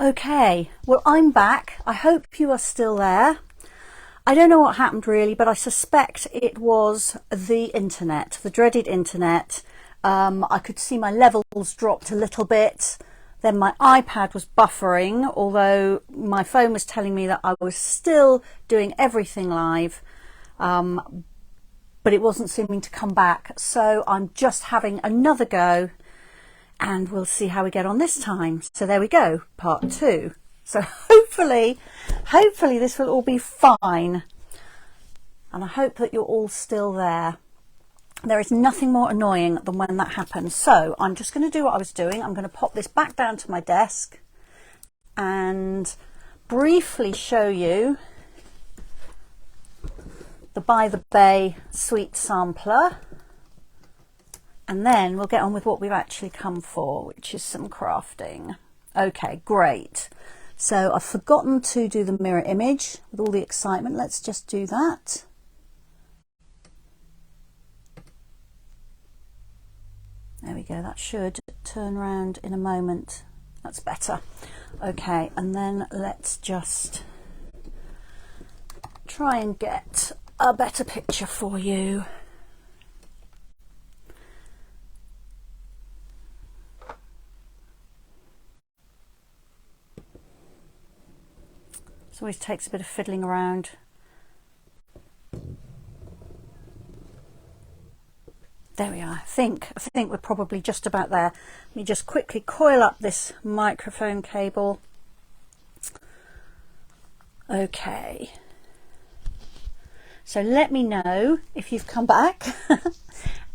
Okay, well, I'm back. I hope you are still there. I don't know what happened really, but I suspect it was the internet, the dreaded internet. I could see my levels dropped a little bit. Then my iPad was buffering, although my phone was telling me that I was still doing everything live, but it wasn't seeming to come back. So I'm just having another go, and we'll see how we get on this time. So there we go, part 2. So hopefully this will all be fine. And I hope that you're all still there. There is nothing more annoying than when that happens. So I'm just going to do what I was doing. I'm going to pop this back down to my desk and briefly show you the By the Bay sweet sampler. And then we'll get on with what we've actually come for, which is some crafting. Okay, great. So I've forgotten to do the mirror image with all the excitement. Let's just do that. There we go, that should turn around in a moment. That's better. Okay, and then let's just try and get a better picture for you. It always takes a bit of fiddling around. There we are. I think we're probably just about there. Let me just quickly coil up this microphone cable. Okay. So let me know if you've come back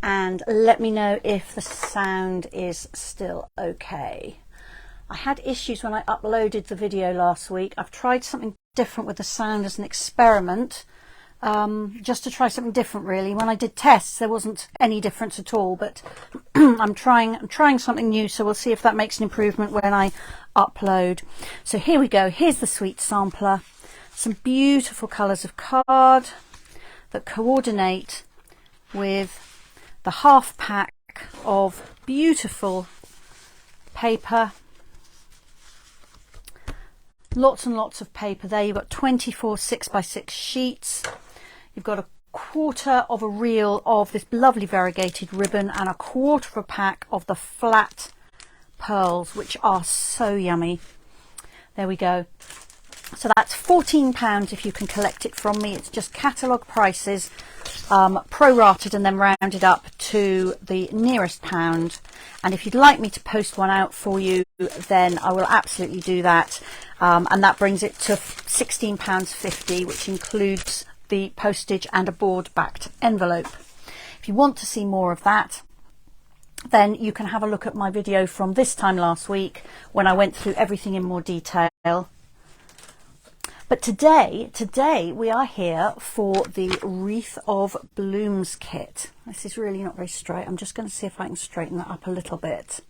and let me know if the sound is still okay. I had issues when I uploaded the video last week. I've tried something different with the sound as an experiment, just to try something different really. When I did tests there wasn't any difference at all, but I'm trying something new, so we'll see if that makes an improvement when I upload. So here we go. Here's the sweet sampler. Some beautiful colours of card that coordinate with the half pack of beautiful paper. Lots and lots of paper there. You've got 24 6x6 sheets. You've got a quarter of a reel of this lovely variegated ribbon and a quarter of a pack of the flat pearls, which are so yummy. There we go. So that's £14 if you can collect it from me. It's just catalogue prices, prorated and then rounded up to the nearest pound. And if you'd like me to post one out for you, then I will absolutely do that. And that brings it to £16.50, which includes the postage and a board-backed envelope. If you want to see more of that, then you can have a look at my video from this time last week when I went through everything in more detail. But today we are here for the Wreath of Blooms Kit. This is really not very straight. I'm just going to see if I can straighten that up a little bit.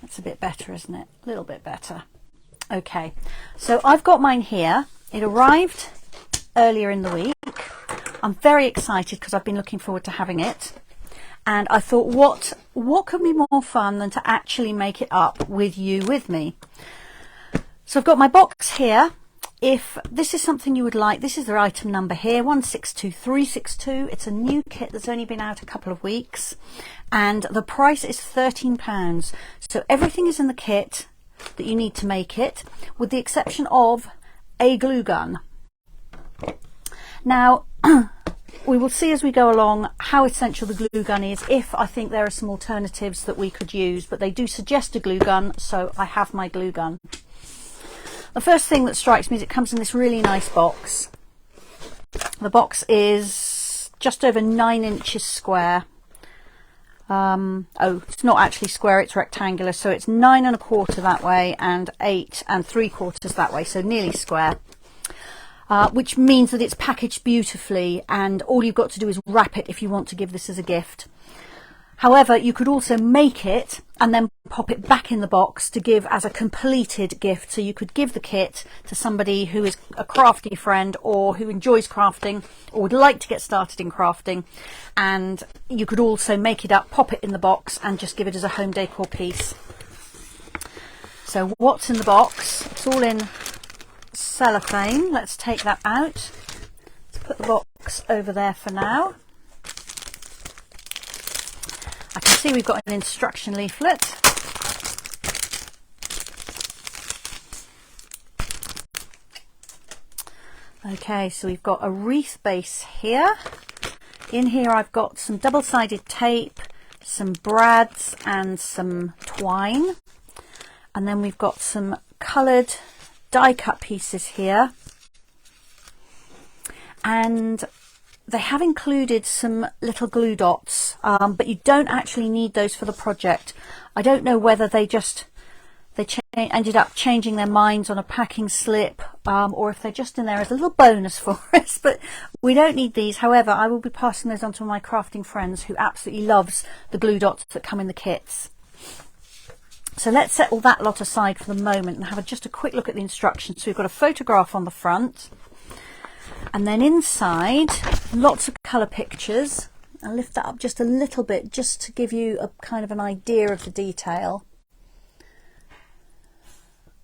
That's a bit better, isn't it? A little bit better. Okay, so I've got mine here. It arrived earlier in the week. I'm very excited because I've been looking forward to having it. And I thought, what could be more fun than to actually make it up with you with me? So I've got my box here. If this is something you would like, this is the item number here, 162362. It's a new kit that's only been out a couple of weeks, and the price is £13. So everything is in the kit that you need to make it, with the exception of a glue gun. Now, we will see as we go along how essential the glue gun is, if I think there are some alternatives that we could use, but they do suggest a glue gun, so I have my glue gun. The first thing that strikes me is it comes in this really nice box. The box is just over 9 inches square. Oh, it's not actually square, it's rectangular, so it's 9 1/4 that way and 8 3/4 that way, so nearly square. Which means that it's packaged beautifully, and all you've got to do is wrap it if you want to give this as a gift. However, you could also make it and then pop it back in the box to give as a completed gift. So you could give the kit to somebody who is a crafty friend or who enjoys crafting or would like to get started in crafting, and you could also make it up, pop it in the box and just give it as a home decor piece. So what's in the box? It's all in cellophane. Let's take that out. Let's put the box over there for now. I can see we've got an instruction leaflet. Okay, so we've got a wreath base here. In here I've got some double-sided tape, some brads and some twine. And then we've got some coloured die cut pieces here. And they have included some little glue dots, but you don't actually need those for the project. I don't know whether they ended up changing their minds on a packing slip, or if they're just in there as a little bonus for us, but we don't need these. However, I will be passing those on to my crafting friends who absolutely loves the glue dots that come in the kits. So let's set all that lot aside for the moment and have just a quick look at the instructions. So we've got a photograph on the front. And then inside, lots of colour pictures. I'll lift that up just a little bit just to give you a kind of an idea of the detail.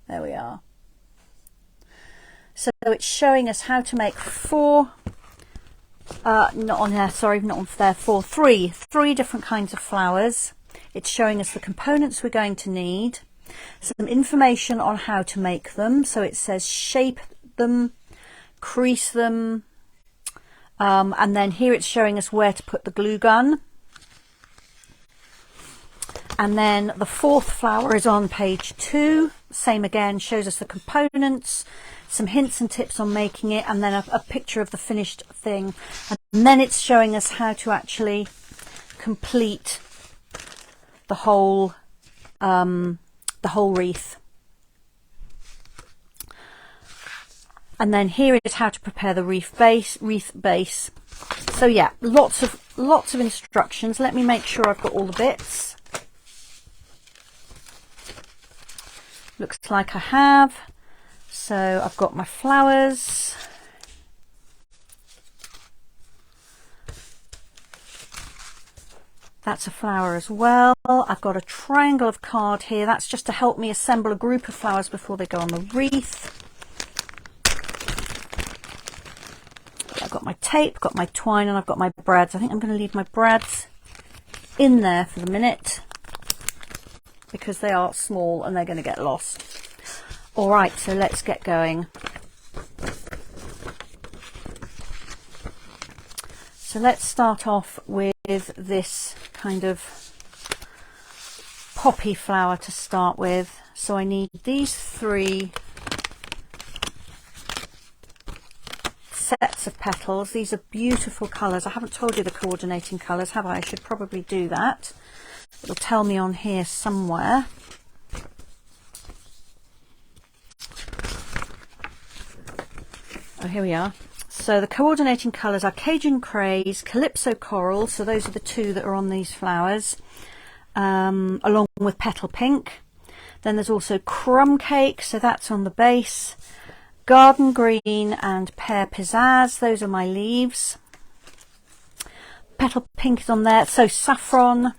There we are. So it's showing us how to make three different kinds of flowers. It's showing us the components we're going to need, some information on how to make them. So it says shape them, crease them, and then here it's showing us where to put the glue gun. And then the fourth flower is on page 2. Same again, shows us the components, some hints and tips on making it, and then a picture of the finished thing. And then it's showing us how to actually complete the whole wreath. And then here is how to prepare the wreath base. So yeah, lots of instructions. Let me make sure I've got all the bits. Looks like I have. So I've got my flowers. That's a flower as well. I've got a triangle of card here. That's just to help me assemble a group of flowers before they go on the wreath. I've got my tape, got my twine, and I've got my brads. I think I'm going to leave my brads in there for the minute because they are small and they're going to get lost. All right, so let's get going. So let's start off with this kind of poppy flower to start with. So I need these 3 sets of petals. These are beautiful colours. I haven't told you the coordinating colours, have I? I should probably do that. It'll tell me on here somewhere. Oh, here we are. So the coordinating colours are Cajun Craze, Calypso Coral, so those are the 2 that are on these flowers, along with Petal Pink. Then there's also Crumb Cake, so that's on the base. Garden Green and Pear Pizzazz, those are my leaves. Petal Pink is on there, so Saffron,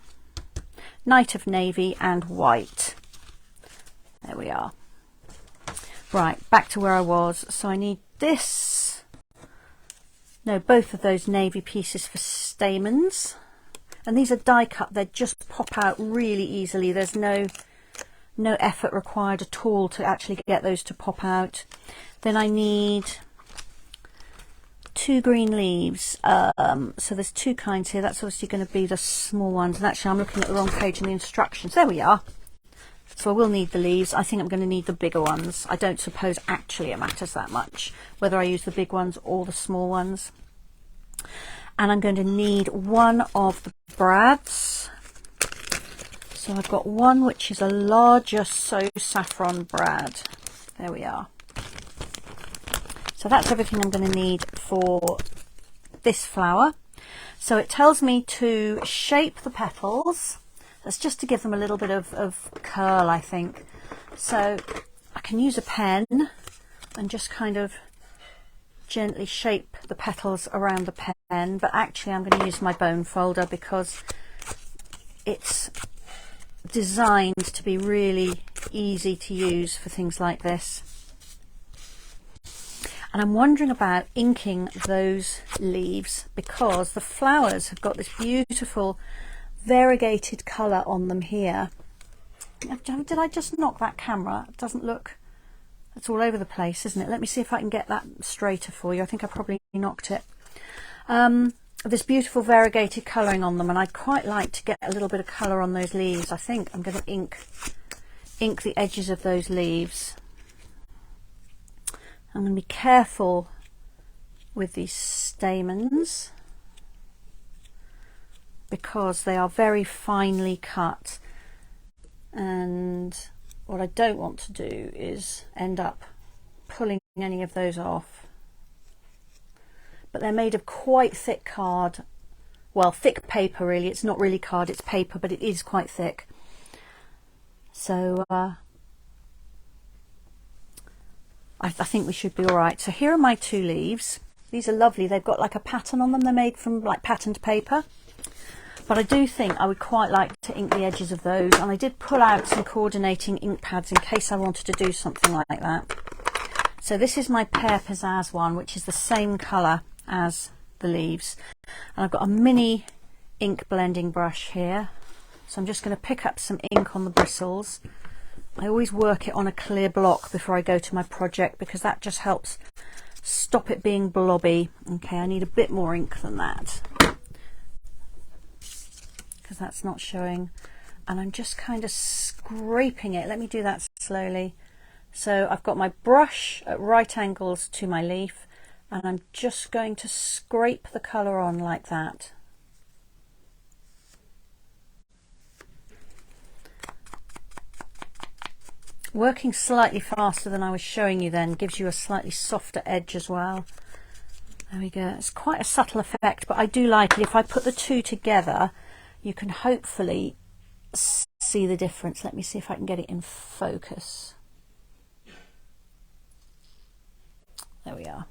Night of Navy and White. There we are. Right, back to where I was. So I need this, no, both of those navy pieces for stamens. And these are die cut, they just pop out really easily. There's no effort required at all to actually get those to pop out. Then I need 2 green leaves. So there's 2 kinds here. That's obviously going to be the small ones. And actually I'm looking at the wrong page in the instructions. There we are. So I will need the leaves. I think I'm going to need the bigger ones. I don't suppose actually it matters that much whether I use the big ones or the small ones. And I'm going to need 1 of the brads. So I've got one which is a larger So Saffron brad. There we are. So that's everything I'm going to need for this flower. So it tells me to shape the petals. That's just to give them a little bit of curl, I think. So I can use a pen and just kind of gently shape the petals around the pen, but actually I'm going to use my bone folder because it's designed to be really easy to use for things like this. And I'm wondering about inking those leaves because the flowers have got this beautiful variegated colour on them here. Did I just knock that camera? It doesn't look, it's all over the place, isn't it? Let me see if I can get that straighter for you. I think I probably knocked it. This beautiful variegated colouring on them, and I'd quite like to get a little bit of colour on those leaves. I think I'm going to ink the edges of those leaves. I'm going to be careful with these stamens because they are very finely cut, and what I don't want to do is end up pulling any of those off. But they're made of quite thick card, well, thick paper really. It's not really card, it's paper, but it is quite thick. So I think we should be all right. So here are my two leaves. These are lovely. They've got like a pattern on them. They're made from like patterned paper. But I do think I would quite like to ink the edges of those. And I did pull out some coordinating ink pads in case I wanted to do something like that. So this is my Pear Pizzazz one, which is the same colour as the leaves. And I've got a mini ink blending brush here. So I'm just going to pick up some ink on the bristles. I always work it on a clear block before I go to my project because that just helps stop it being blobby. Okay, I need a bit more ink than that because that's not showing. And I'm just kind of scraping it. Let me do that slowly. So I've got my brush at right angles to my leaf and I'm just going to scrape the colour on like that. Working slightly faster than I was showing you then gives you a slightly softer edge as well. There we go. It's quite a subtle effect, but I do like it. If I put the two together, you can hopefully see the difference. Let me see if I can get it in focus. There we are.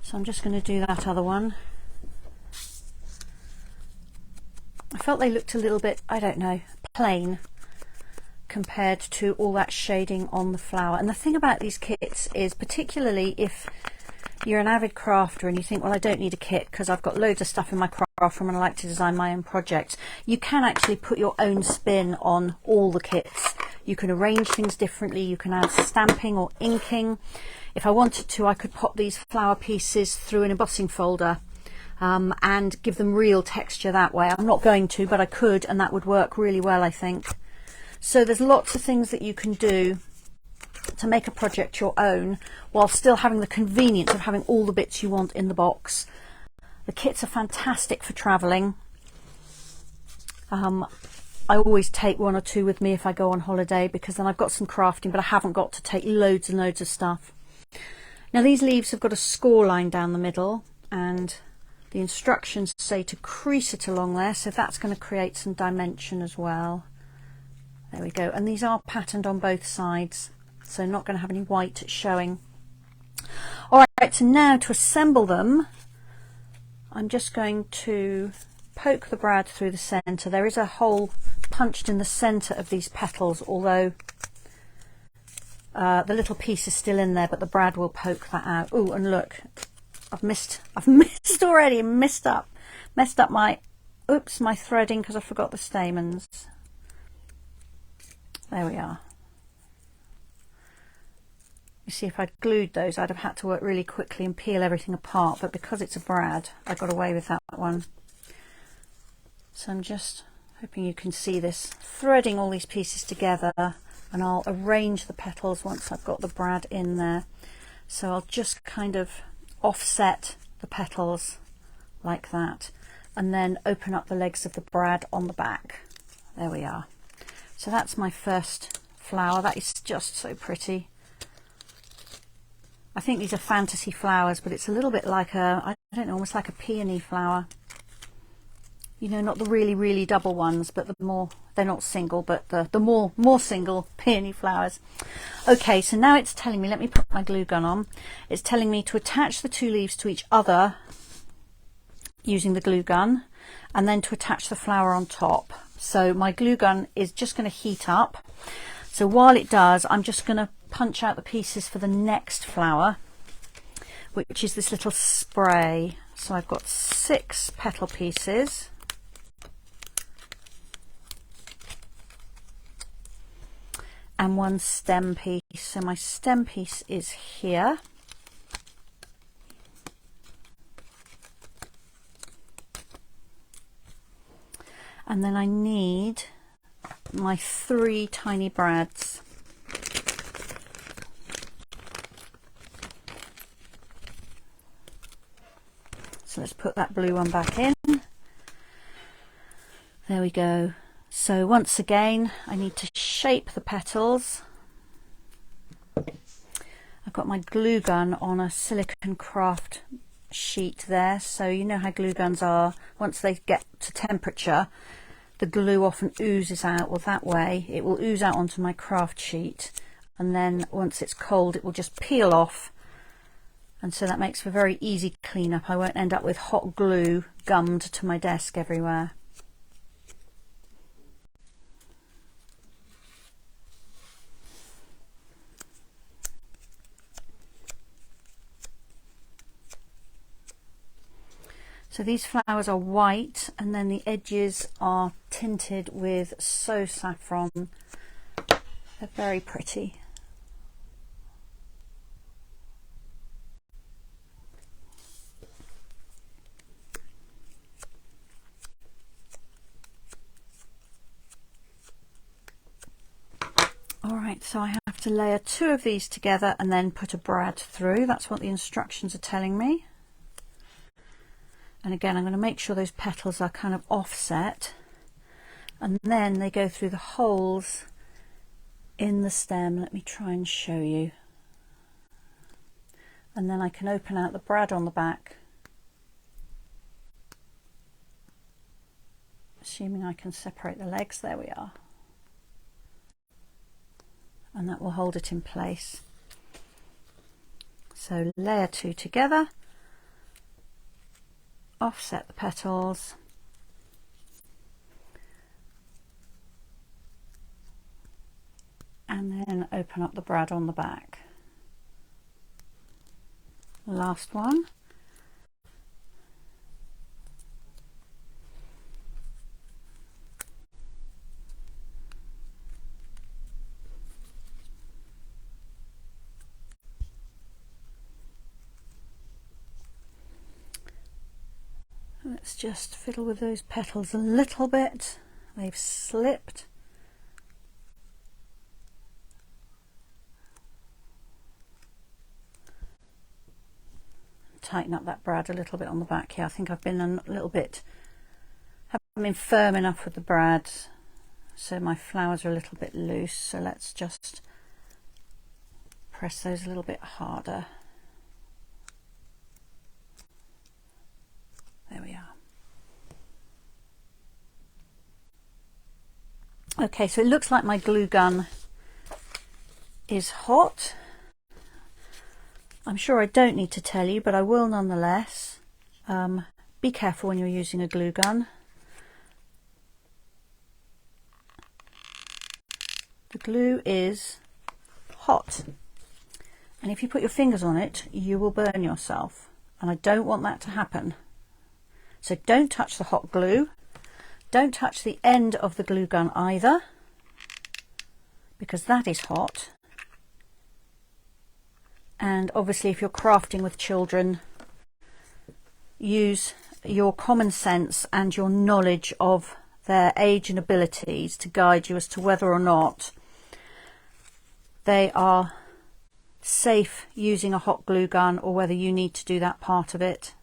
So I'm just going to do that other one. I felt they looked a little bit, I don't know, plain compared to all that shading on the flower. And the thing about these kits is, particularly if you're an avid crafter and you think, well, I don't need a kit because I've got loads of stuff in my craft room and I like to design my own projects, you can actually put your own spin on all the kits. You can arrange things differently, you can add stamping or inking. If I wanted to, I could pop these flower pieces through an embossing folder and give them real texture that way. I'm not going to, but I could, and that would work really well, I think. So there's lots of things that you can do to make a project your own while still having the convenience of having all the bits you want in the box. The kits are fantastic for travelling. I always take one or two with me if I go on holiday because then I've got some crafting, but I haven't got to take loads and loads of stuff. Now these leaves have got a score line down the middle and the instructions say to crease it along there, so that's going to create some dimension as well. There we go. And these are patterned on both sides, so not going to have any white showing. All right, so now to assemble them, I'm just going to poke the brad through the centre. There is a hole punched in the centre of these petals, although the little piece is still in there, but the brad will poke that out. Oh, and look, I've missed already, messed up my, oops, my threading because I forgot the stamens. There we are. You see, if I'd glued those, I'd have had to work really quickly and peel everything apart, but because it's a brad, I got away with that one. So I'm just hoping you can see this, threading all these pieces together, and I'll arrange the petals once I've got the brad in there. So I'll just kind of offset the petals like that, and then open up the legs of the brad on the back. There we are. So that's my first flower. That is just so pretty. I think these are fantasy flowers, but it's a little bit like a, I don't know, almost like a peony flower. You know, not the really double ones, but the more, they're not single, but the more single peony flowers. Okay, so now it's telling me, let me put my glue gun on. It's telling me to attach the two leaves to each other using the glue gun, and then to attach the flower on top. So my glue gun is just going to heat up. So while it does, I'm just going to punch out the pieces for the next flower, which is this little spray. So I've got 6 petal pieces. And 1 stem piece. So my stem piece is here. And then I need my 3 tiny brads. So let's put that blue one back in. There we go. So once again, I need to shape the petals. I've got my glue gun on a silicone craft sheet there. So you know how glue guns are. Once they get to temperature, the glue often oozes out. Well, that way it will ooze out onto my craft sheet. And then once it's cold, it will just peel off. And so that makes for very easy cleanup. I won't end up with hot glue gummed to my desk everywhere. So these flowers are white, and then the edges are tinted with So Saffron. They're very pretty. Alright, so I have to layer 2 of these together and then put a brad through. That's what the instructions are telling me. And again, I'm going to make sure those petals are kind of offset, and then they go through the holes in the stem. Let me try and show you. And then I can open out the brad on the back, assuming I can separate the legs. There we are. And that will hold it in place. So layer 2 together. Offset the petals, and then open up the brad on the back. Last one. Let's just fiddle with those petals a little bit. They've slipped. Tighten up that brad a little bit on the back here. I think I've been a little bit, haven't been firm enough with the brad, so my flowers are a little bit loose. So let's just press those a little bit harder. There we are. Okay, so it looks like my glue gun is hot. I'm sure I don't need to tell you, but I will nonetheless. Be careful when you're using a glue gun. The glue is hot, and if you put your fingers on it, you will burn yourself, and I don't want that to happen. So don't touch the hot glue. Don't touch the end of the glue gun either, because that is hot. And obviously, if you're crafting with children, use your common sense and your knowledge of their age and abilities to guide you as to whether or not they are safe using a hot glue gun, or whether you need to do that part of it.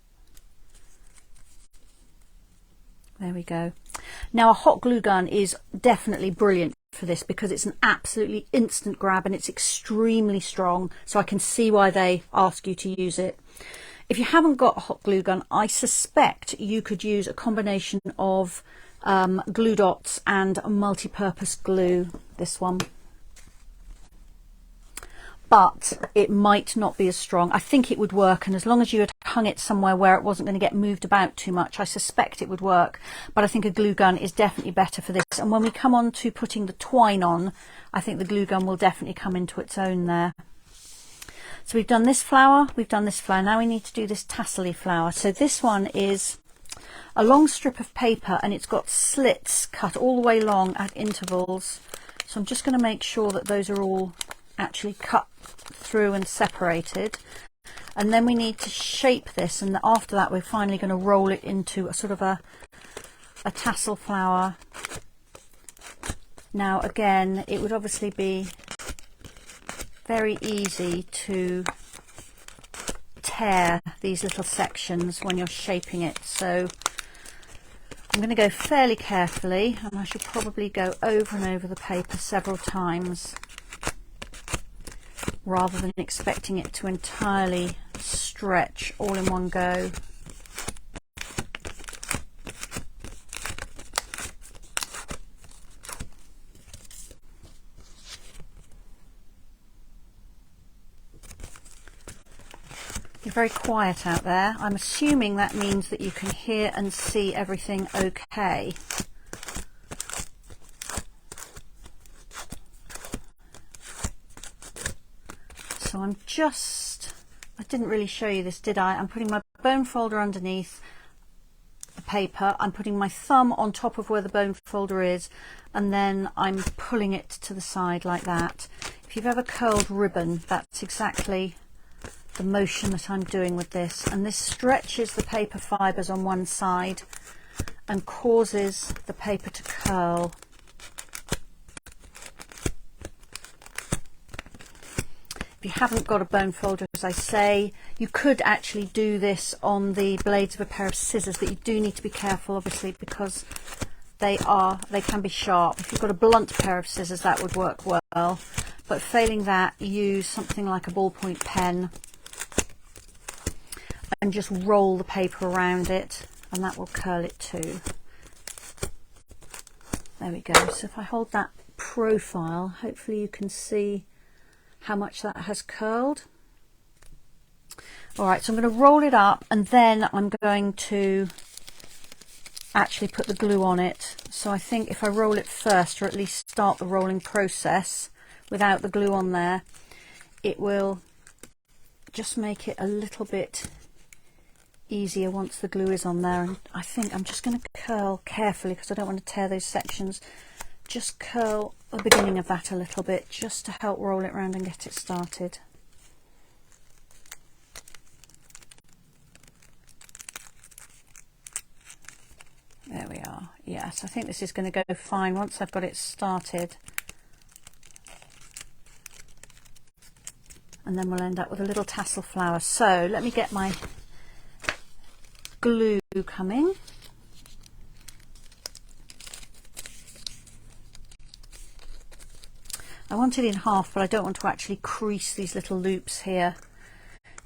There we go. Now, a hot glue gun is definitely brilliant for this, because it's an absolutely instant grab and it's extremely strong, so I can see why they ask you to use it. If you haven't got a hot glue gun, I suspect you could use a combination of glue dots and a multi-purpose glue, this one. But it might not be as strong. I think it would work, and as long as you had hung it somewhere where it wasn't going to get moved about too much, I suspect it would work. But I think a glue gun is definitely better for this. And when we come on to putting the twine on, I think the glue gun will definitely come into its own there. So we've done this flower, we've done this flower. Now we need to do this tassel-y flower. So this one is a long strip of paper, and it's got slits cut all the way along at intervals. So I'm just going to make sure that those are all actually cut through and separated, and then we need to shape this, and after that we're finally going to roll it into a sort of a tassel flower. Now again, it would obviously be very easy to tear these little sections when you're shaping it, so I'm going to go fairly carefully, and I should probably go over and over the paper several times rather than expecting it to entirely stretch all in one go. You're very quiet out there. I'm assuming that means that you can hear and see everything okay. So I'm just, I didn't really show you this, did I? I'm putting my bone folder underneath the paper. I'm putting my thumb on top of where the bone folder is, and then I'm pulling it to the side like that. If you've ever curled ribbon, that's exactly the motion that I'm doing with this. And this stretches the paper fibres on one side and causes the paper to curl. If you haven't got a bone folder, as I say, you could actually do this on the blades of a pair of scissors, but you do need to be careful, obviously, because they can be sharp. If you've got a blunt pair of scissors, that would work well, but failing that, use something like a ballpoint pen and just roll the paper around it, and that will curl it too. There we go. So if I hold that profile, hopefully you can see how much that has curled. All right, so I'm going to roll it up, and then I'm going to actually put the glue on it. So I think if I roll it first, or at least start the rolling process without the glue on there, it will just make it a little bit easier once the glue is on there. And I think I'm just going to curl carefully, because I don't want to tear those sections. Just curl the beginning of that a little bit, just to help roll it around and get it started. There we are. Yes, I think this is going to go fine once I've got it started. And then we'll end up with a little tassel flower. So let me get my glue coming. I want it in half, but I don't want to actually crease these little loops here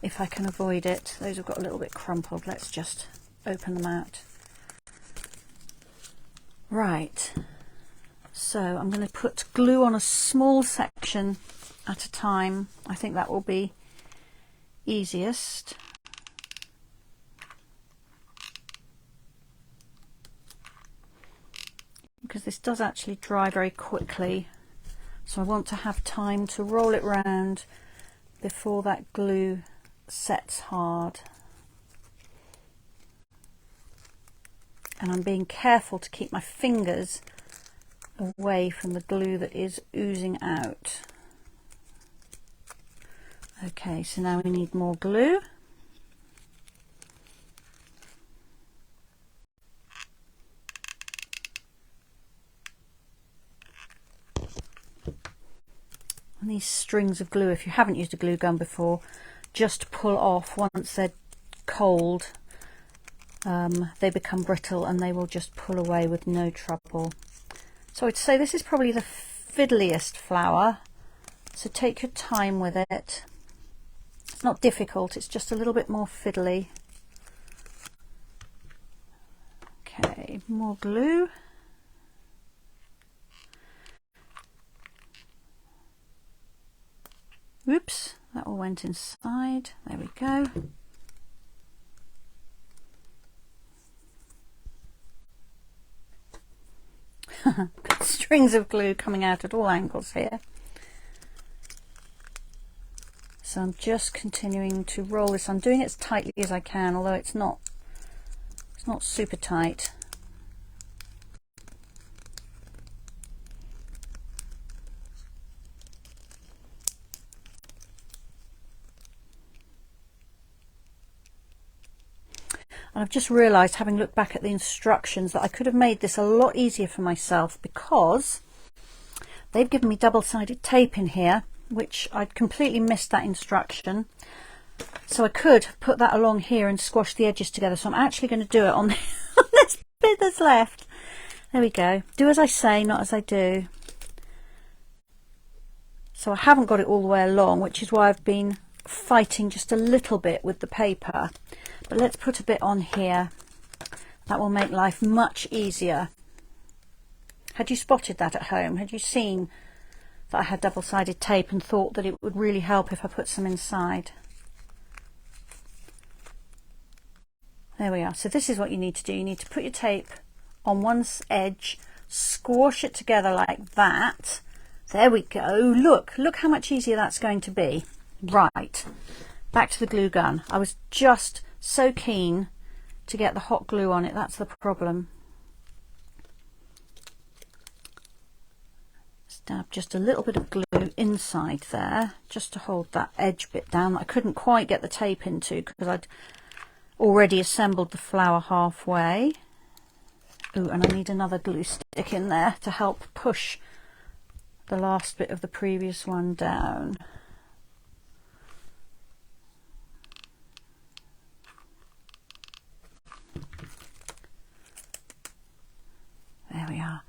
if I can avoid it. Those have got a little bit crumpled. Let's just open them out. Right, so I'm going to put glue on a small section at a time. I think that will be easiest. Because this does actually dry very quickly. So I want to have time to roll it round before that glue sets hard. And I'm being careful to keep my fingers away from the glue that is oozing out. Okay, so now we need more glue. And these strings of glue, if you haven't used a glue gun before, just pull off once they're cold. They become brittle and they will just pull away with no trouble. So I'd say this is probably the fiddliest flower, so take your time with it. It's not difficult, it's just a little bit more fiddly. Okay, more glue. Oops, that all went inside. There we go. Got strings of glue coming out at all angles here. So I'm just continuing to roll this. I'm doing it as tightly as I can, although it's not super tight. And I've just realised, having looked back at the instructions, that I could have made this a lot easier for myself, because they've given me double-sided tape in here, which I'd completely missed that instruction. So I could have put that along here and squash the edges together. So I'm actually going to do it on this bit that's left. There we go. Do as I say, not as I do. So I haven't got it all the way along, which is why I've been fighting just a little bit with the paper. But let's put a bit on here. That will make life much easier. Had you spotted that at home? Had you seen that I had double-sided tape and thought that it would really help if I put some inside? There we are. So this is what you need to do. You need to put your tape on one edge, squash it together like that. There we go. Look how much easier that's going to be. Right, back to the glue gun. I was just so keen to get the hot glue on it. That's the problem. Dab just a little bit of glue inside there, just to hold that edge bit down that I couldn't quite get the tape into because I'd already assembled the flower halfway. Oh, and I need another glue stick in there to help push the last bit of the previous one down. There we are.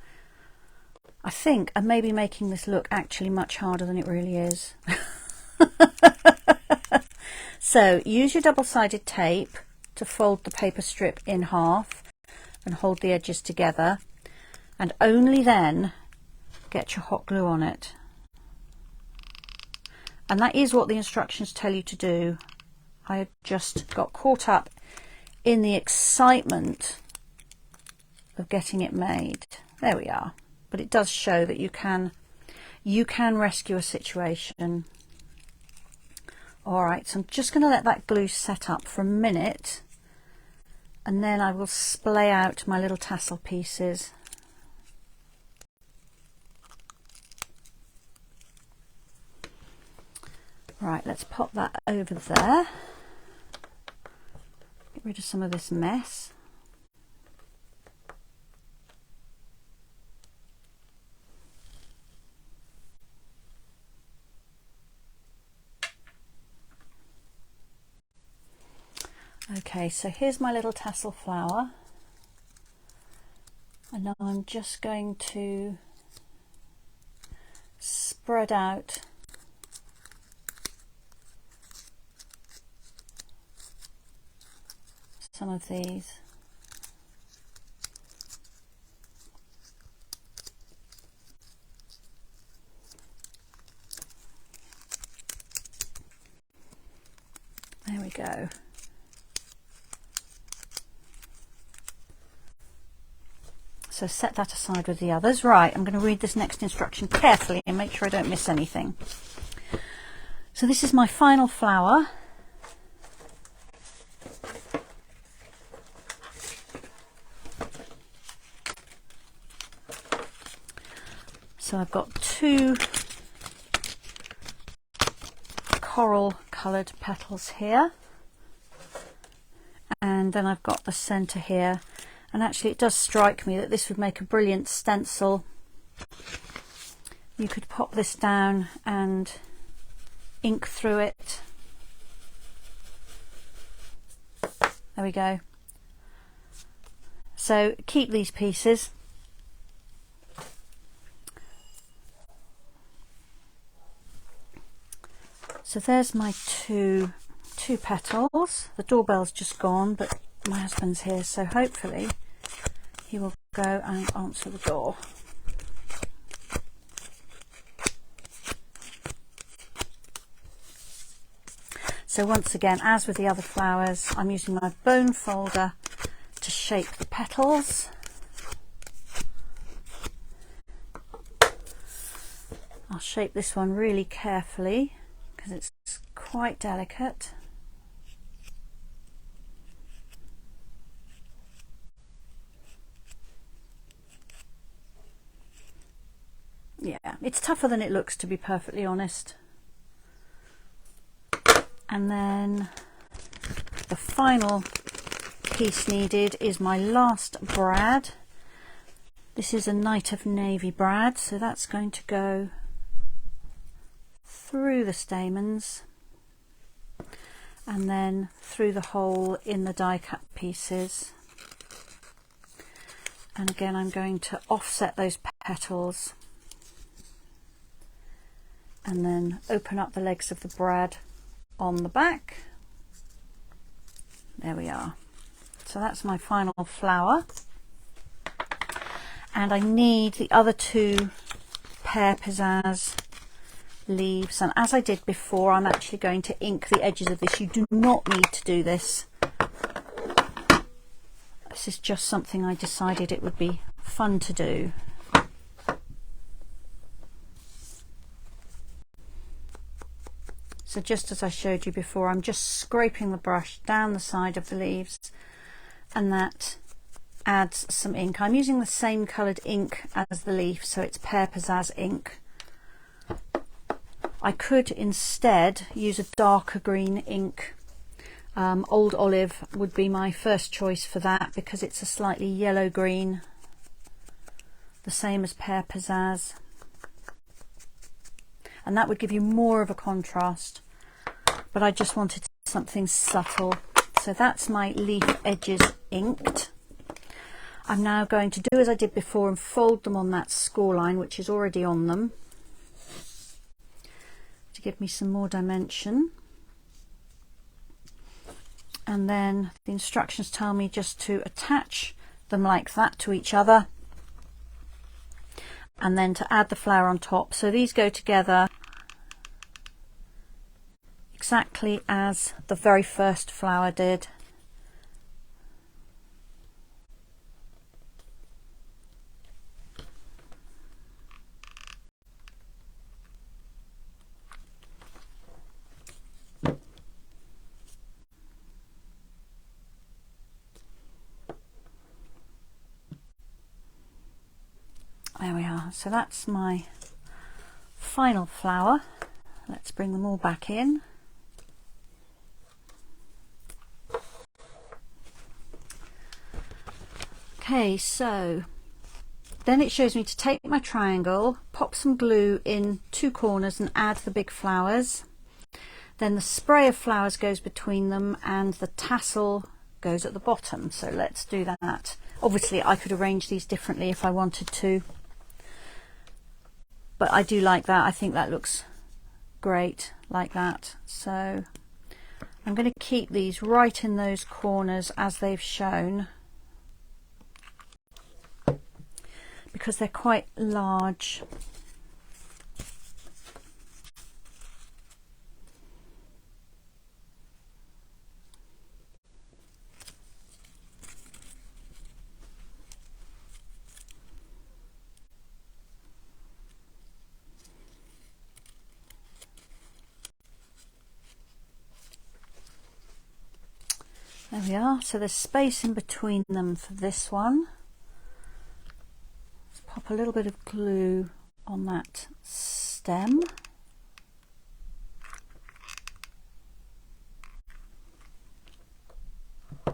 I think I may be making this look actually much harder than it really is. So use your double-sided tape to fold the paper strip in half and hold the edges together, and only then get your hot glue on it. And that is what the instructions tell you to do. I just got caught up in the excitement of getting it made. There we are. But it does show that you can rescue a situation. All right, so I'm just going to let that glue set up for a minute, and then I will splay out my little tassel pieces. Right, let's pop that over there. Get rid of some of this mess. Okay, so here's my little tassel flower, and now I'm just going to spread out some of these. There we go. So set that aside with the others. Right, I'm going to read this next instruction carefully and make sure I don't miss anything. So this is my final flower. So I've got two coral coloured petals here, and then I've got the centre here. And actually it does strike me that this would make a brilliant stencil. You could pop this down and ink through it. There we go. So keep these pieces. So there's my two petals. The doorbell's just gone, but my husband's here, so hopefully he will go and answer the door. So once again, as with the other flowers, I'm using my bone folder to shape the petals. I'll shape this one really carefully because it's quite delicate. Yeah, it's tougher than it looks, to be perfectly honest. And then the final piece needed is my last brad. This is a Night of Navy brad, so that's going to go through the stamens and then through the hole in the die cut pieces. And again, I'm going to offset those petals and then open up the legs of the brad on the back. There we are. So that's my final flower. And I need the other two pear pizzazz leaves, and as I did before, I'm actually going to ink the edges of this. You do not need to do this. This is just something I decided it would be fun to do. So just as I showed you before, I'm just scraping the brush down the side of the leaves, and that adds some ink. I'm using the same coloured ink as the leaf, so it's Pear Pizzazz ink. I could instead use a darker green ink. Old Olive would be my first choice for that because it's a slightly yellow green, the same as Pear Pizzazz, and that would give you more of a contrast, but I just wanted something subtle. So that's my leaf edges inked. I'm now going to do as I did before and fold them on that score line which is already on them to give me some more dimension. And then the instructions tell me just to attach them like that to each other and then to add the flower on top. So these go together exactly as the very first flower did. There we are. So that's my final flower. Let's bring them all back in. Okay, so then it shows me to take my triangle, pop some glue in two corners and add the big flowers. Then the spray of flowers goes between them and the tassel goes at the bottom. So let's do that. Obviously I could arrange these differently if I wanted to, but I do like that. I think that looks great like that. So I'm going to keep these right in those corners as they've shown because they're quite large. There we are. So there's space in between them for this one. Let's pop a little bit of glue on that stem. I've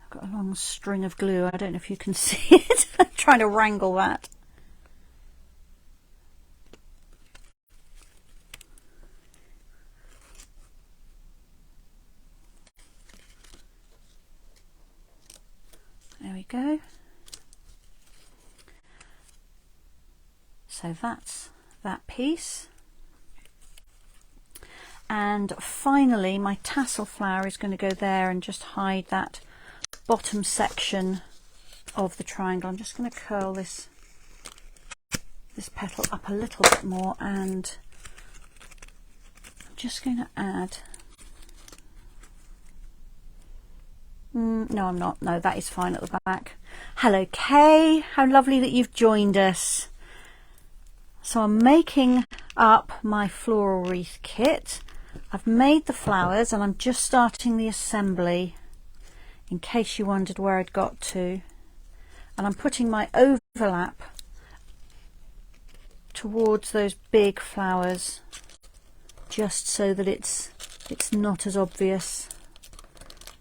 got a long string of glue. I don't know if you can see it. I'm trying to wrangle that. There we go. So that's that piece. And finally, my tassel flower is going to go there and just hide that bottom section of the triangle. I'm just going to curl this petal up a little bit more, and I'm just going to add, no I'm not, no, that is fine at the back. Hello Kay, how lovely that you've joined us. So I'm making up my floral wreath kit. I've made the flowers and I'm just starting the assembly in case you wondered where I'd got to, and I'm putting my overlap towards those big flowers just so that it's not as obvious,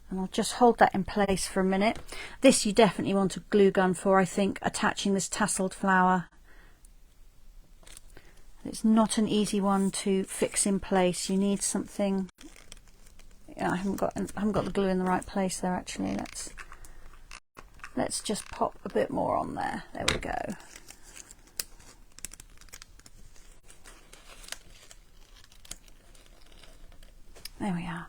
and I'll just hold that in place for a minute. This you definitely want a glue gun for, I think, attaching this tasseled flower. It's not an easy one to fix in place. You need something. I haven't got the glue in the right place there actually. Let's just pop a bit more on there. There we go. There we are.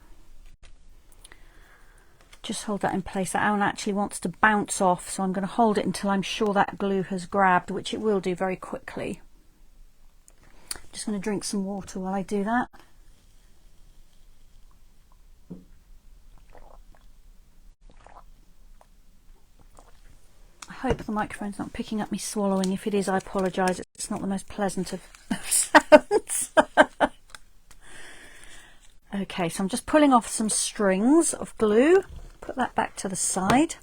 Just hold that in place. That one actually wants to bounce off, so I'm going to hold it until I'm sure that glue has grabbed, which it will do very quickly. Just going to drink some water while I do that. I hope the microphone's not picking up me swallowing. If it is, I apologise. It's not the most pleasant of sounds. Okay, so I'm just pulling off some strings of glue. Put that back to the side.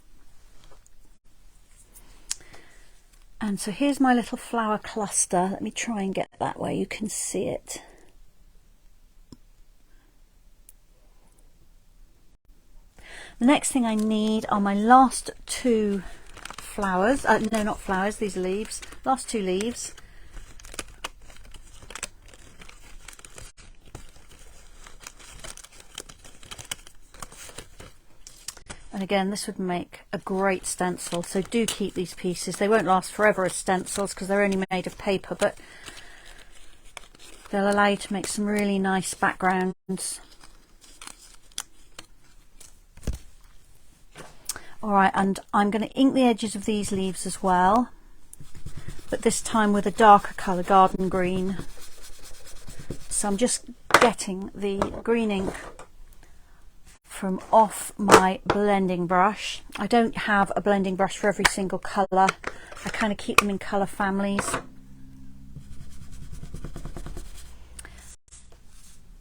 And so here's my little flower cluster. Let me try and get that where you can see it. The next thing I need are my last two flowers. No, not flowers, these are leaves. Last two leaves. And again, this would make a great stencil, so do keep these pieces. They won't last forever as stencils because they're only made of paper, but they'll allow you to make some really nice backgrounds. Alright, and I'm going to ink the edges of these leaves as well, but this time with a darker colour, garden green. So I'm just getting the green ink from off my blending brush. I don't have a blending brush for every single colour. I kind of keep them in colour families.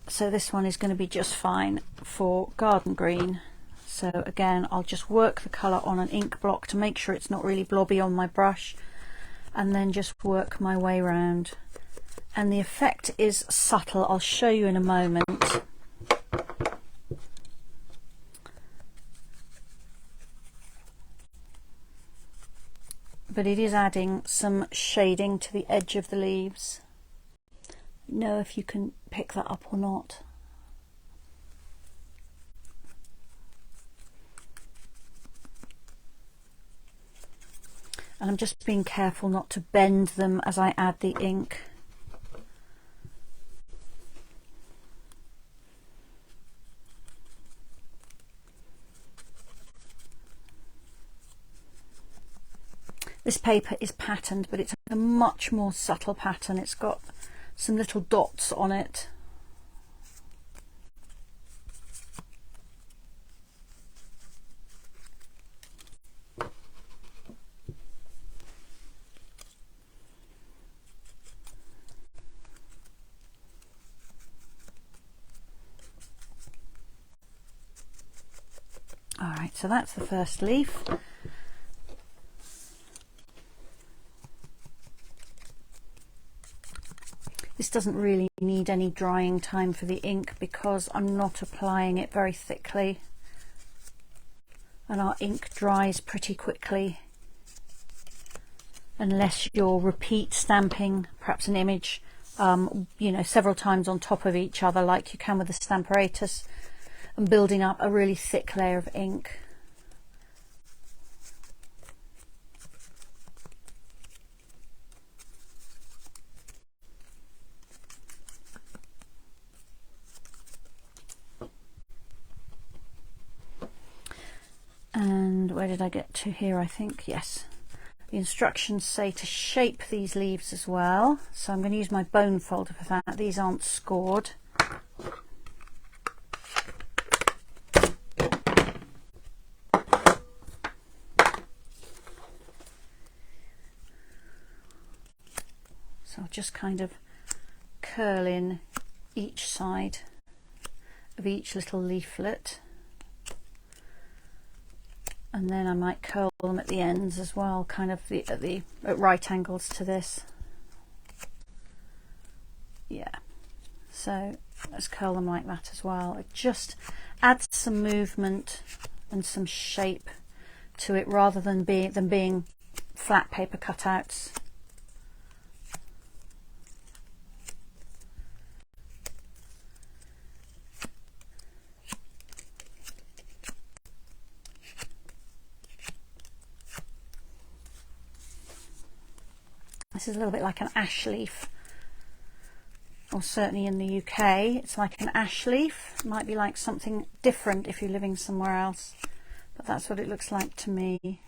So this one is going to be just fine for garden green. So again, I'll just work the colour on an ink block to make sure it's not really blobby on my brush, and then just work my way around. And the effect is subtle. I'll show you in a moment. But it is adding some shading to the edge of the leaves. Know if you can pick that up or not. And I'm just being careful not to bend them as I add the ink. This paper is patterned, but it's a much more subtle pattern. It's got some little dots on it. All right, so that's the first leaf. This doesn't really need any drying time for the ink because I'm not applying it very thickly, and our ink dries pretty quickly unless you're repeat stamping perhaps an image you know, several times on top of each other like you can with the Stamparatus, and building up a really thick layer of ink. And where did I get to here? I think, yes. The instructions say to shape these leaves as well. So I'm going to use my bone folder for that. These aren't scored. So I'll just kind of curl in each side of each little leaflet. And then I might curl them at the ends as well, kind of at right angles to this. Yeah, so let's curl them like that as well. It just adds some movement and some shape to it rather than being flat paper cutouts. This is a little bit like an ash leaf, or certainly in the UK it's like an ash leaf. It might be like something different if you're living somewhere else, but that's what it looks like to me.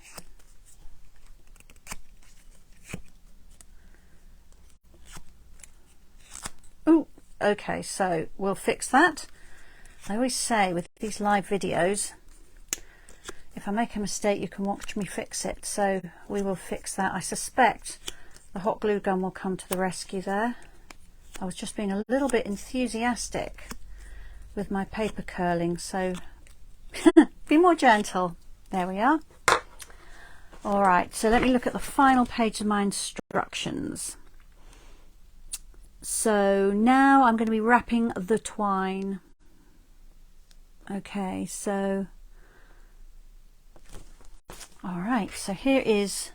Ooh, okay, so we'll fix that. I always say with these live videos, if I make a mistake you can watch me fix it, so we will fix that. I suspect the hot glue gun will come to the rescue there. I was just being a little bit enthusiastic with my paper curling, so be more gentle. There we are. All right, so let me look at the final page of my instructions. So now I'm going to be wrapping the twine. Okay, so all right, so here is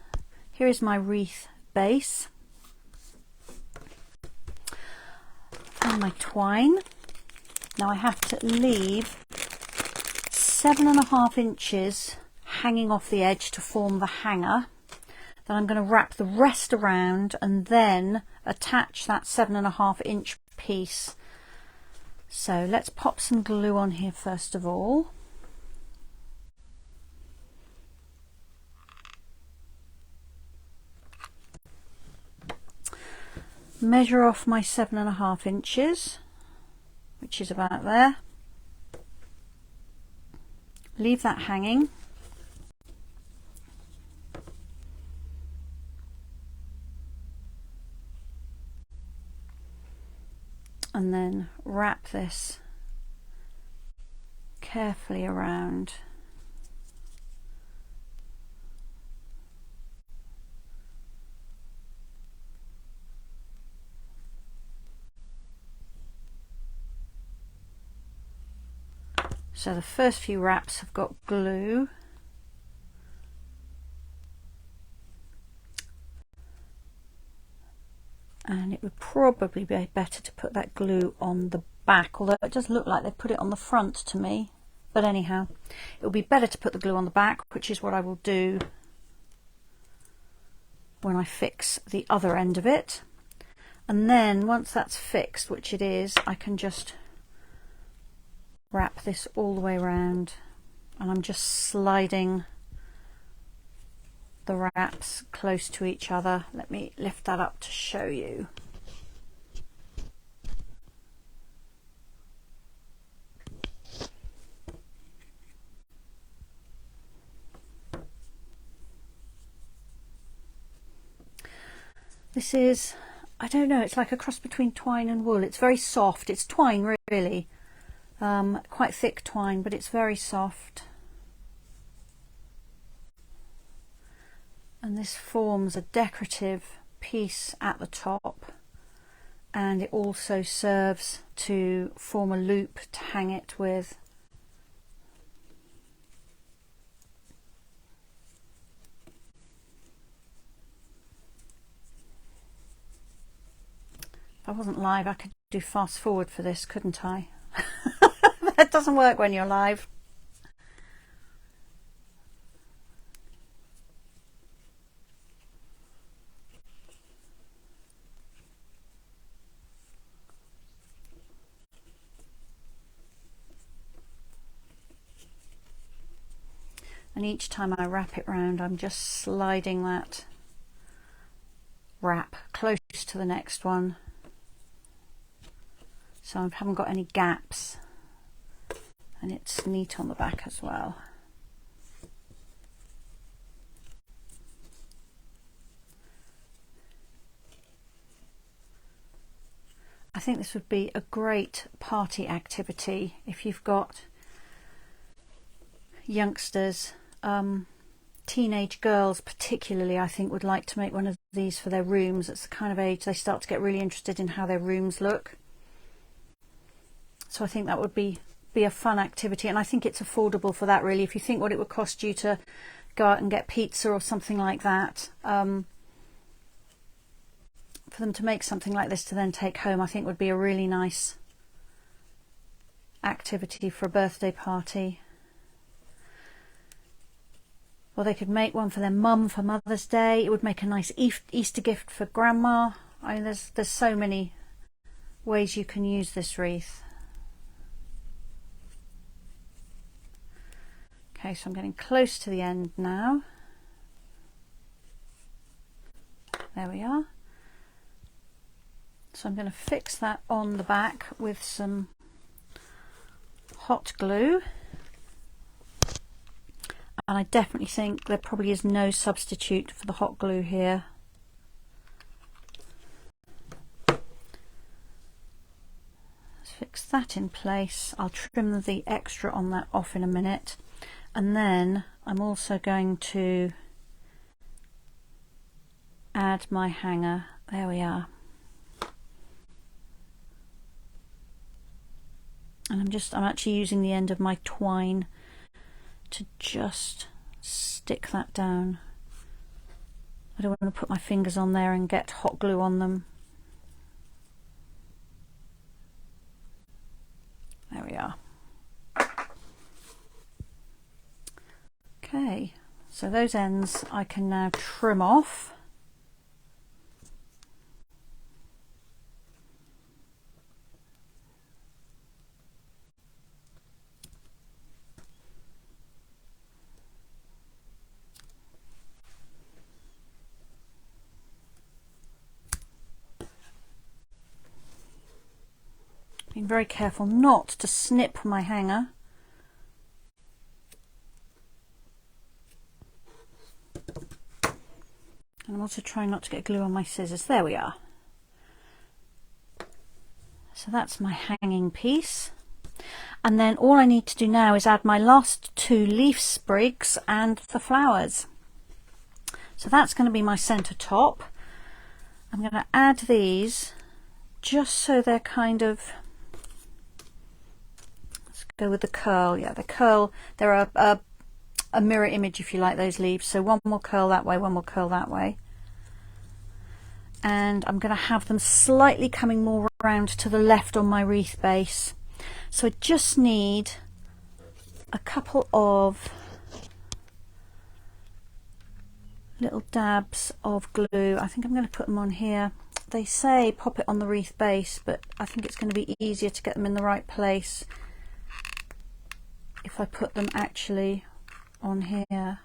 my wreath base and my twine. Now I have to leave 7.5 inches hanging off the edge to form the hanger. Then I'm going to wrap the rest around and then attach that 7.5 inch piece. So let's pop some glue on here first of all. Measure off my 7.5 inches, which is about there. Leave that hanging. And then wrap this carefully around. So the first few wraps have got glue. And it would probably be better to put that glue on the back, although it does look like they put it on the front to me. But anyhow, it would be better to put the glue on the back, which is what I will do when I fix the other end of it. And then once that's fixed, which it is, I can just wrap this all the way around, and I'm just sliding the wraps close to each other. Let me lift that up to show you. This is, I don't know, it's like a cross between twine and wool. It's very soft. It's twine really. Quite thick twine, but it's very soft. And this forms a decorative piece at the top, and it also serves to form a loop to hang it with. If I wasn't live, I could do fast forward for this, couldn't I? That doesn't work when you're live. And each time I wrap it round, I'm just sliding that wrap close to the next one, so I haven't got any gaps, and it's neat on the back as well. I think this would be a great party activity if you've got youngsters. Teenage girls particularly, I think, would like to make one of these for their rooms. It's the kind of age they start to get really interested in how their rooms look. So I think that would be a fun activity, and I think it's affordable for that, really. If you think what it would cost you to go out and get pizza or something like that, for them to make something like this to then take home, I think would be a really nice activity for a birthday party. Or they could make one for their mum for Mother's Day. It would make a nice Easter gift for Grandma. I mean, there's so many ways you can use this wreath. Okay, so I'm getting close to the end now. There we are. So I'm going to fix that on the back with some hot glue. And I definitely think there probably is no substitute for the hot glue here. Let's fix that in place. I'll trim the extra on that off in a minute. And then I'm also going to add my hanger. There we are. And I'm actually using the end of my twine to just stick that down. I don't want to put my fingers on there and get hot glue on them. There we are. Okay, so those ends I can now trim off. Being very careful not to snip my hanger. And I'm also trying not to get glue on my scissors. There we are. So that's my hanging piece. And then all I need to do now is add my last two leaf sprigs and the flowers. So that's going to be my center top. I'm going to add these just so they're kind of, let's go with the curl. Yeah, the curl, they're a mirror image, if you like, those leaves. So one will curl that way, one will curl that way. And I'm going to have them slightly coming more round to the left on my wreath base. So I just need a couple of little dabs of glue. I think I'm going to put them on here. They say pop it on the wreath base, but I think it's going to be easier to get them in the right place if I put them actually on here.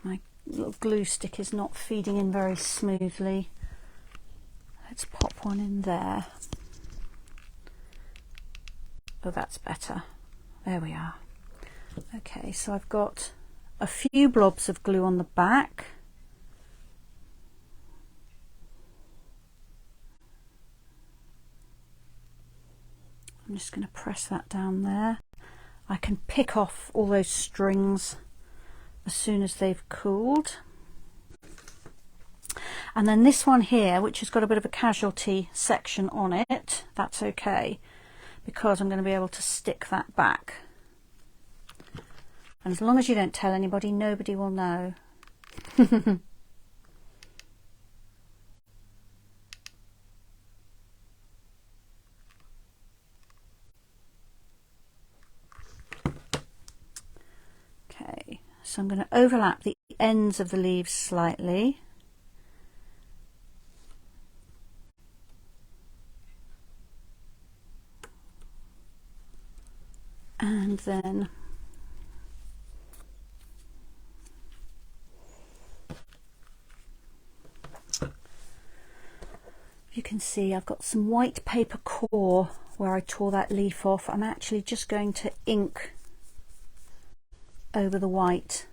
My little glue stick is not feeding in very smoothly. Let's pop one in there. Oh, that's better. There we are. Okay, so I've got a few blobs of glue on the back. I'm just going to press that down there. I can pick off all those strings as soon as they've cooled. And then this one here, which has got a bit of a casualty section on it, that's okay, because I'm going to be able to stick that back. And as long as you don't tell anybody, nobody will know. So I'm going to overlap the ends of the leaves slightly. And then you can see I've got some white paper core where I tore that leaf off. I'm actually just going to ink over the white.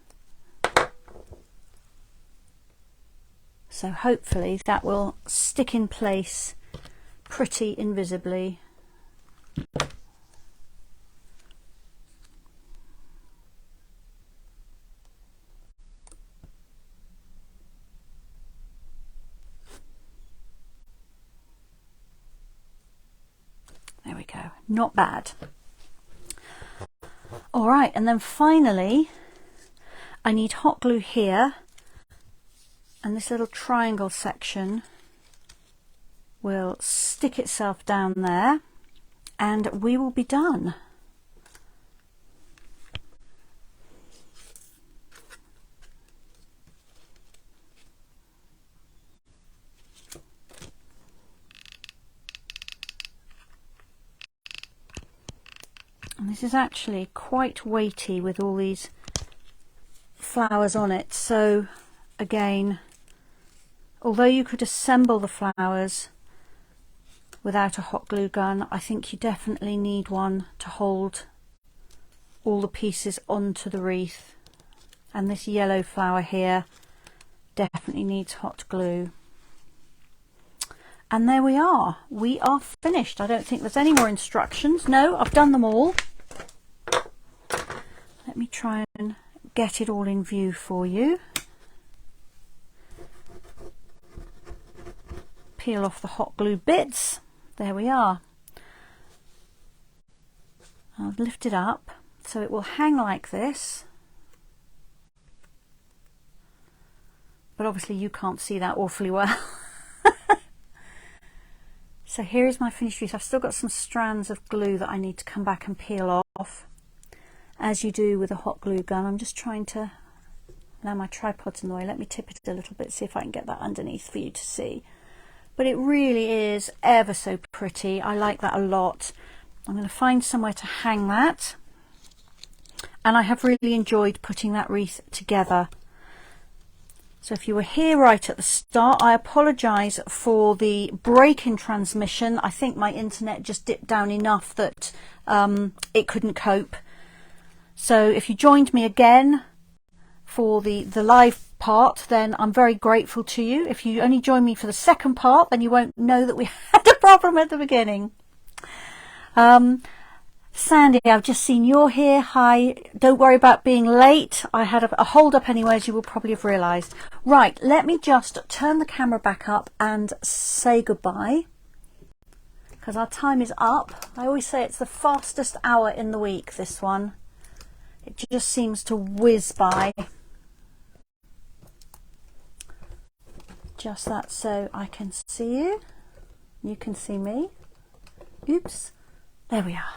So hopefully that will stick in place pretty invisibly. There we go, not bad. All right, and then finally, I need hot glue here, and this little triangle section will stick itself down there, and we will be done. And this is actually quite weighty with all these flowers on it, so again, although you could assemble the flowers without a hot glue gun, I think you definitely need one to hold all the pieces onto the wreath. And this yellow flower here definitely needs hot glue. And there we are finished. I don't think there's any more instructions. No, I've done them all. Let me try and get it all in view for you. Peel off the hot glue bits. There we are. I'll lift it up so it will hang like this. But obviously you can't see that awfully well. So here is my finished wreath. I've still got some strands of glue that I need to come back and peel off, as you do with a hot glue gun. I'm just trying to, now my tripod's in the way, let me tip it a little bit, see if I can get that underneath for you to see. But it really is ever so pretty. I like that a lot. I'm going to find somewhere to hang that. And I have really enjoyed putting that wreath together. So if you were here right at the start, I apologise for the break in transmission. I think my internet just dipped down enough that it couldn't cope. So if you joined me again for the live part, then I'm very grateful to you. If you only join me for the second part, then you won't know that we had a problem at the beginning. Sandy, I've just seen you're here. Hi. Don't worry about being late. I had a hold up anyway, as you will probably have realised. Right, let me just turn the camera back up and say goodbye, because our time is up. I always say it's the fastest hour in the week, this one. It just seems to whiz by. Just that so I can see you. You can see me. Oops. There we are.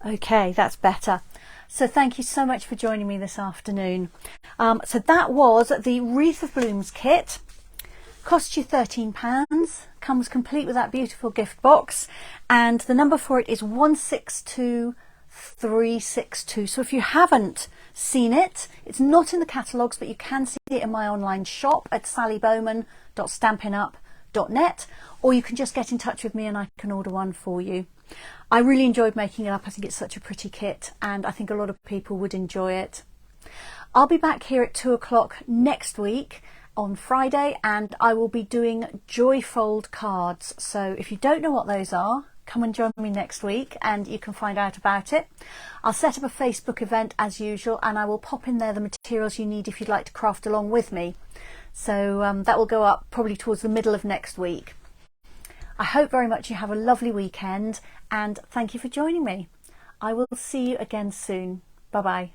Okay, that's better. So thank you so much for joining me this afternoon. So that was the Wreath of Blooms kit. Cost you £13. Comes complete with that beautiful gift box. And the number for it is 162362. So if you haven't seen it, it's not in the catalogues, but you can see it in my online shop at sallybowman.stampinup.net, or you can just get in touch with me and I can order one for you. I really enjoyed making it up. I think it's such a pretty kit and I think a lot of people would enjoy it. I'll be back here at 2 o'clock next week on Friday, and I will be doing joyfold cards. So if you don't know what those are, come and join me next week and you can find out about it. I'll set up a Facebook event as usual, and I will pop in there the materials you need if you'd like to craft along with me. So that will go up probably towards the middle of next week. I hope very much you have a lovely weekend, and thank you for joining me. I will see you again soon. Bye bye.